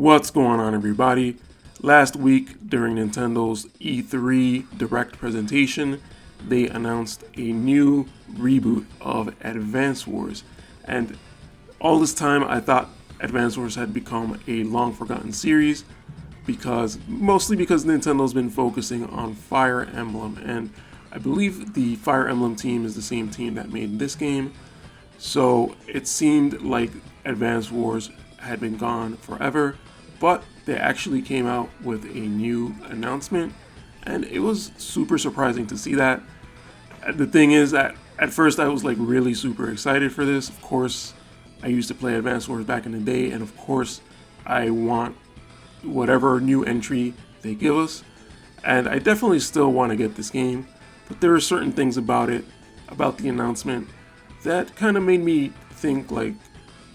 What's going on, everybody? Last week during Nintendo's E3 Direct presentation, they announced a new reboot of Advance Wars. And all this time I thought Advance Wars had become a long forgotten series mostly because Nintendo's been focusing on Fire Emblem, and I believe the Fire Emblem team is the same team that made this game. So it seemed like Advance Wars had been gone forever, but they actually came out with a new announcement, and it was super surprising to see that. The thing is that at first I was like really super excited for this. Of course, I used to play Advance Wars back in the day, and of course I want whatever new entry they give us, and I definitely still want to get this game, but there are certain things about the announcement, that kind of made me think, like,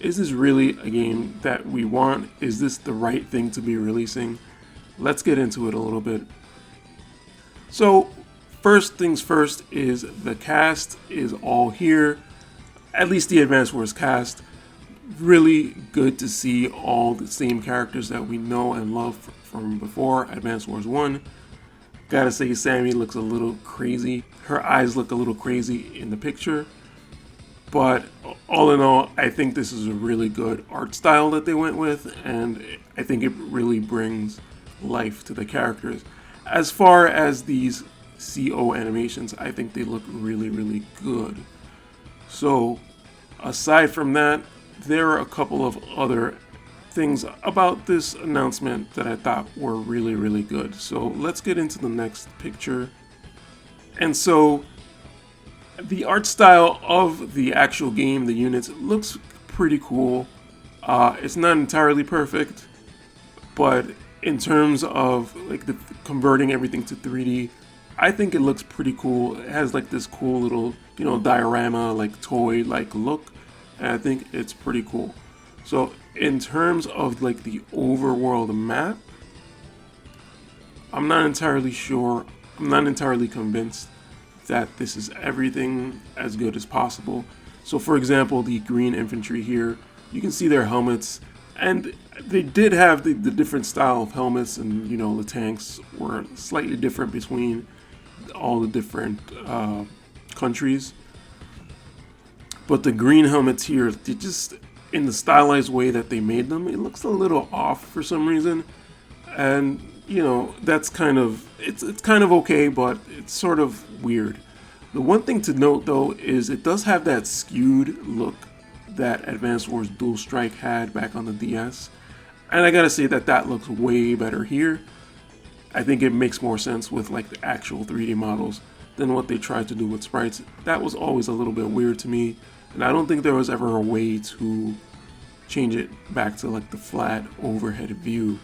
is this really a game that we want? Is this the right thing to be releasing? Let's get into it a little bit. So, first things first is the cast is all here, at least the Advance Wars cast. Really good to see all the same characters that we know and love from before Advance Wars 1. Gotta say, Sammy looks a little crazy. Her eyes look a little crazy in the picture. But all in all, I think this is a really good art style that they went with, and I think it really brings life to the characters. As far as these CO animations, I think they look really, really good. So, aside from that, there are a couple of other things about this announcement that I thought were really, really good. So let's get into the next picture. And so the art style of the actual game, the units, looks pretty cool. It's not entirely perfect, but in terms of like converting everything to 3D, I think it looks pretty cool. It has like this cool little, diorama, like toy like look. And I think it's pretty cool. So in terms of like the overworld map, I'm not entirely sure. I'm not entirely convinced that this is everything as good as possible. So for example, the green infantry here, you can see their helmets, and they did have the different style of helmets, and the tanks were slightly different between all the different countries. But the green helmets here, they just, in the stylized way that they made them, it looks a little off for some reason. And, that's kind of, it's kind of okay, but it's sort of weird. The one thing to note, though, is it does have that skewed look that Advance Wars Dual Strike had back on the DS. And I gotta say that looks way better here. I think it makes more sense with like the actual 3D models than what they tried to do with sprites. That was always a little bit weird to me. And I don't think there was ever a way to change it back to like the flat overhead view.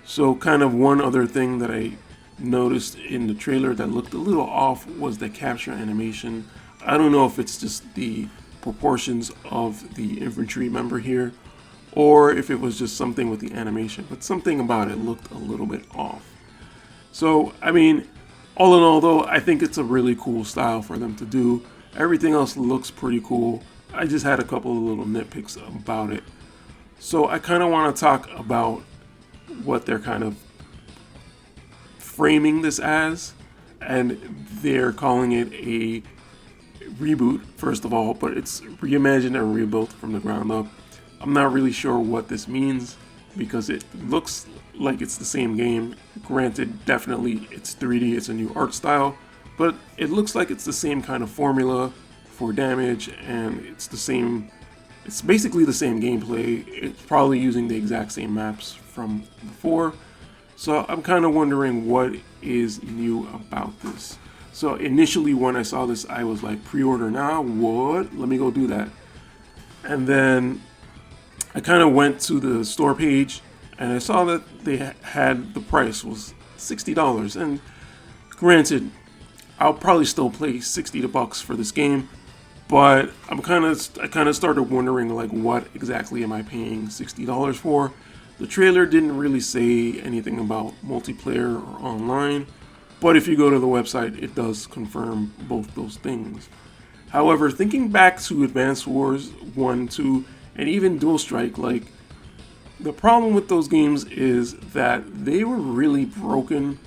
So kind of one other thing that I noticed in the trailer that looked a little off was the capture animation. I don't know if it's just the proportions of the infantry member here, or if it was just something with the animation, but something about it looked a little bit off. So, I mean, all in all though, I think it's a really cool style for them to do. Everything else looks pretty cool. I just had a couple of little nitpicks about it. So I kind of want to talk about what they're kind of framing this as. And they're calling it a reboot, first of all, but it's reimagined and rebuilt from the ground up. I'm not really sure what this means because it looks like it's the same game. Granted, definitely it's 3D, it's a new art style. But it looks like it's the same kind of formula for damage, and it's basically the same gameplay. It's probably using the exact same maps from before. So I'm kind of wondering what is new about this. So initially when I saw this, I was like, pre-order now? What? Let me go do that. And then I kind of went to the store page, and I saw that they had, the price was $60. And granted, I'll probably still pay $60 for this game, but I kind of started wondering, like, what exactly am I paying $60 for? The trailer didn't really say anything about multiplayer or online, but if you go to the website, it does confirm both those things. However, thinking back to Advance Wars 1, 2, and even Dual Strike, like, The problem with those games is that they were really broken.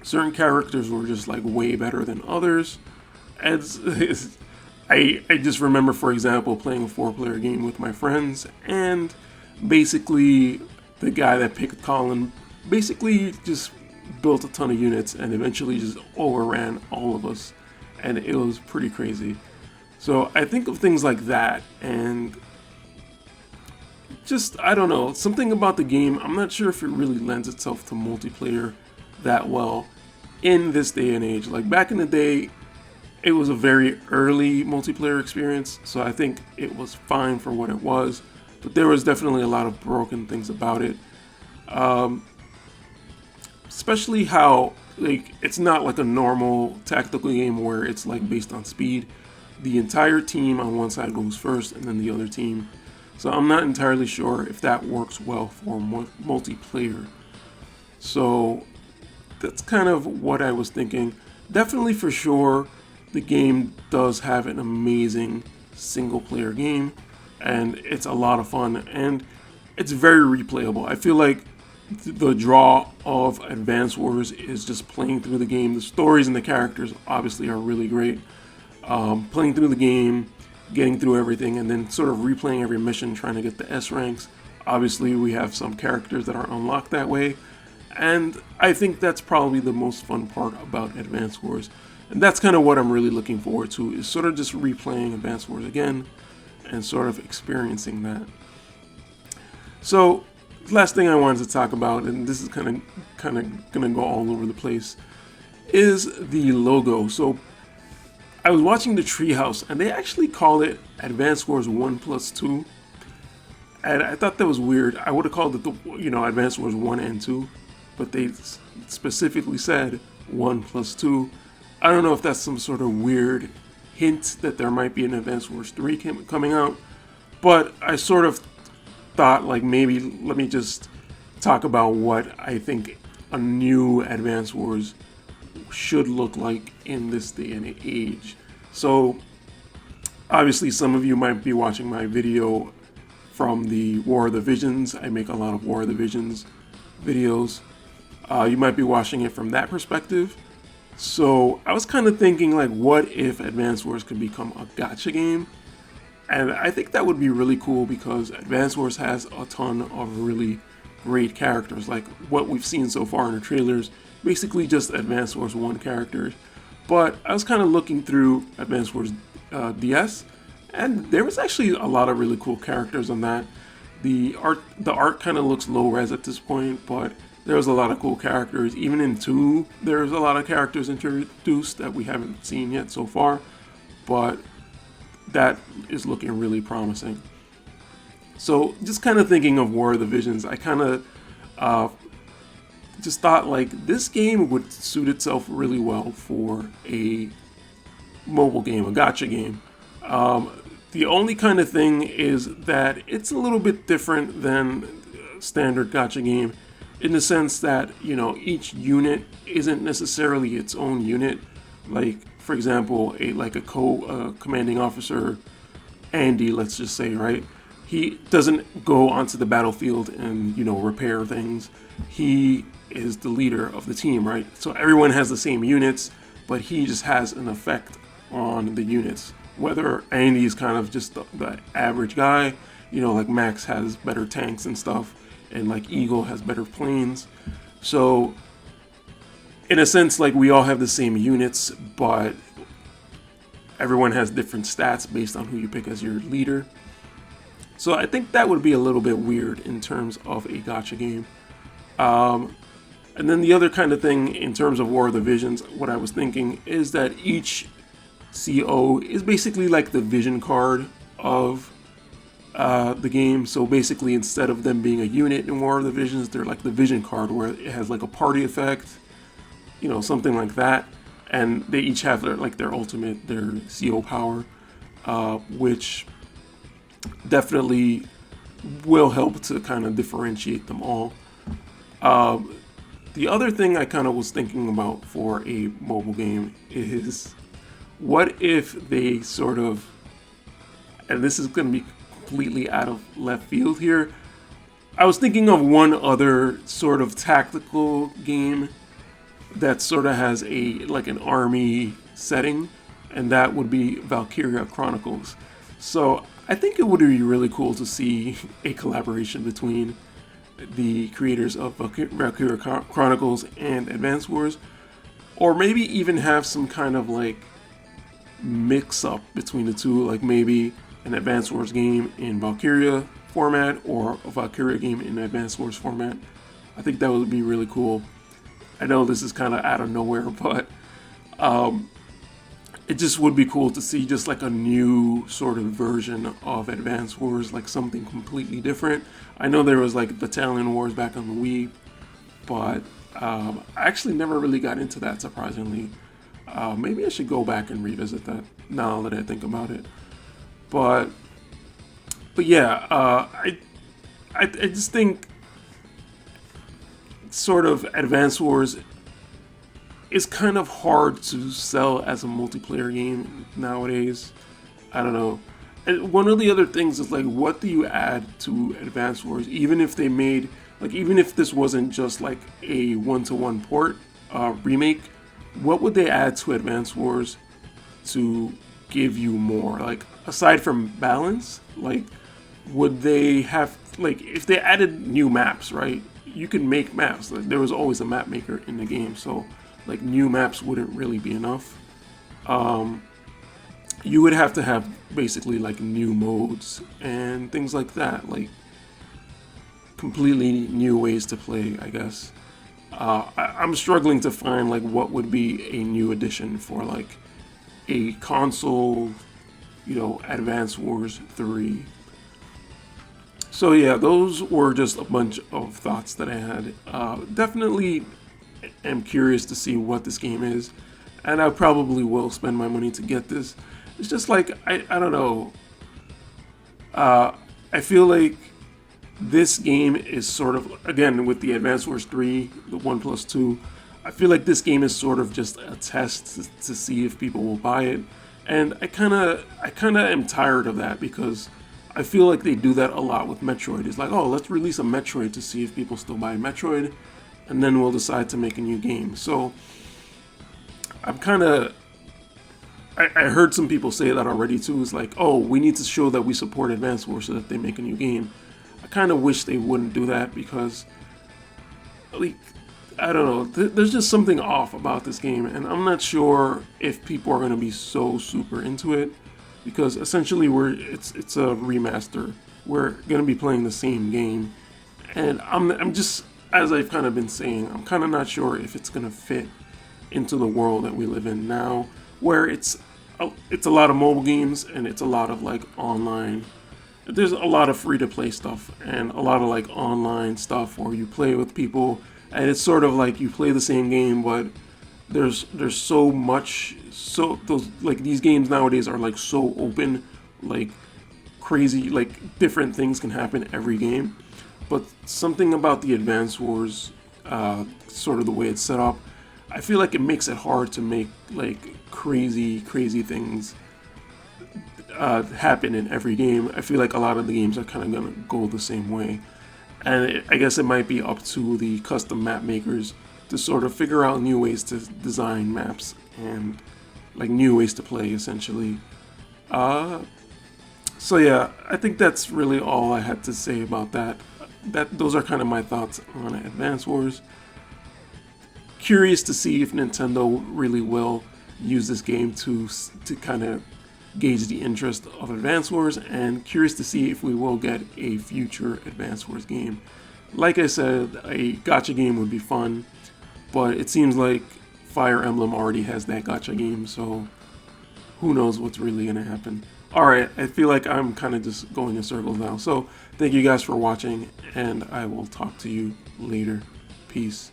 Certain characters were just like way better than others. I just remember, for example, playing a 4-player game with my friends, and basically the guy that picked Colin basically just built a ton of units and eventually just overran all of us, and it was pretty crazy. So I think of things like that, and just, I don't know, something about the game, I'm not sure if it really lends itself to multiplayer that well in this day and age. Like back in the day, it was a very early multiplayer experience, so I think it was fine for what it was, but there was definitely a lot of broken things about it. Especially how, like, it's not like a normal tactical game where it's like based on speed. The entire team on one side goes first and then the other team. So I'm not entirely sure if that works well for multiplayer. So that's kind of what I was thinking. Definitely for sure, the game does have an amazing single player game, and it's a lot of fun, and it's very replayable. I feel like the draw of Advance Wars is just playing through the game. The stories and the characters obviously are really great. Playing through the game, getting through everything, and then sort of replaying every mission, trying to get the S ranks. Obviously, we have some characters that are unlocked that way, and I think that's probably the most fun part about Advance Wars. And that's kind of what I'm really looking forward to, is sort of just replaying Advance Wars again and sort of experiencing that. So, last thing I wanted to talk about, and this is kind of gonna go all over the place, is the logo. So, I was watching the Treehouse, and they actually call it Advance Wars 1+2, and I thought that was weird. I would have called it Advance Wars 1 and 2, but they specifically said 1+2. I don't know if that's some sort of weird hint that there might be an Advance Wars 3 coming out, but I sort of thought, like, maybe let me just talk about what I think a new Advance Wars should look like in this day and age. So obviously some of you might be watching my video from the War of the Visions. I make a lot of War of the Visions videos. You might be watching it from that perspective. So I was kind of thinking, like, what if Advance Wars could become a gacha game? And I think that would be really cool, because Advance Wars has a ton of really great characters. Like what we've seen so far in the trailers, basically just Advance Wars 1 characters. But I was kind of looking through Advance Wars DS, and there was actually a lot of really cool characters on that. The art kind of looks low res at this point, but there was a lot of cool characters. Even in 2, there's a lot of characters introduced that we haven't seen yet so far, but that is looking really promising. So just kind of thinking of War of the Visions, I kind of just thought, like, this game would suit itself really well for a mobile game, a gacha game. The only kind of thing is that it's a little bit different than standard gacha game, in the sense that, each unit isn't necessarily its own unit. Like, for example, a commanding officer, Andy, let's just say, right? He doesn't go onto the battlefield and, repair things. He is the leader of the team, right? So everyone has the same units, but he just has an effect on the units. Whether Andy's kind of just the average guy, like Max has better tanks and stuff, and like Eagle has better planes. So in a sense, like, we all have the same units, but everyone has different stats based on who you pick as your leader. So I think that would be a little bit weird in terms of a gacha game. And then the other kind of thing in terms of War of the Visions, what I was thinking is that each CO is basically like the vision card of the game. So basically, instead of them being a unit in War of the Visions, they're like the vision card, where it has like a party effect, something like that. And they each have their ultimate, their CO power, which definitely will help to kind of differentiate them all. The other thing I kind of was thinking about for a mobile game is, what if they sort of, and this is going to be completely out of left field here, I was thinking of one other sort of tactical game that sort of has a like an army setting, and that would be Valkyria Chronicles. So I think it would be really cool to see a collaboration between the creators of Valkyria Chronicles and Advance Wars, or maybe even have some kind of like mix up between the two, like maybe an Advance Wars game in Valkyria format or a Valkyria game in Advance Wars format. I think that would be really cool. I know this is kind of out of nowhere, but it just would be cool to see just like a new sort of version of Advance Wars, like something completely different. I know there was like Battalion Wars back on the Wii, but I actually never really got into that, surprisingly. Maybe I should go back and revisit that now that I think about it. But yeah, I just think sort of Advance Wars is kind of hard to sell as a multiplayer game nowadays. I don't know. And one of the other things is like, what do you add to Advance Wars? Even if they made, like, even if this wasn't just like a one-to-one port remake, what would they add to Advance Wars to give you more? Like, aside from balance, like, would they have, like, if they added new maps, right? You can make maps. Like, there was always a map maker in the game, so like new maps wouldn't really be enough. You would have to have basically like new modes and things like that, like completely new ways to play, I guess. I'm struggling to find like what would be a new addition for like a console, you know, Advance Wars 3. So yeah, those were just a bunch of thoughts that I had. Definitely am curious to see what this game is, and I probably will spend my money to get this. It's just like, I don't know. I feel like this game is sort of, again, with the Advance Wars 3, the 1+2, I feel like this game is sort of just a test to see if people will buy it. And I kind of am tired of that, because I feel like they do that a lot with Metroid. It's like, oh, let's release a Metroid to see if people still buy Metroid, and then we'll decide to make a new game. So I'm kind of, I heard some people say that already too. It's like, oh, we need to show that we support Advance Wars so that they make a new game. I kind of wish they wouldn't do that, because, like, I don't know, there's just something off about this game, and I'm not sure if people are going to be so super into it, because essentially it's a remaster. We're going to be playing the same game, and I'm just, as I've kind of been saying, I'm kind of not sure if it's going to fit into the world that we live in now, where it's a lot of mobile games and it's a lot of like online. There's a lot of free-to-play stuff and a lot of like online stuff where you play with people, and it's sort of like you play the same game, but there's so much, so those, like, these games nowadays are like so open, like crazy, like different things can happen every game. But something about the Advance Wars, sort of the way it's set up, I feel like it makes it hard to make like crazy things happen in every game. I feel like a lot of the games are kind of gonna go the same way, and I guess it might be up to the custom map makers to sort of figure out new ways to design maps and like new ways to play, essentially. So yeah, I think that's really all I had to say about that. Those are kind of my thoughts on Advance Wars. Curious to see if Nintendo really will use this game to kind of gauge the interest of Advance Wars, and curious to see if we will get a future Advance Wars game. Like I said, a gacha game would be fun, but it seems like Fire Emblem already has that gacha game, so who knows what's really going to happen. Alright, I feel like I'm kind of just going in circles now, so thank you guys for watching, and I will talk to you later. Peace.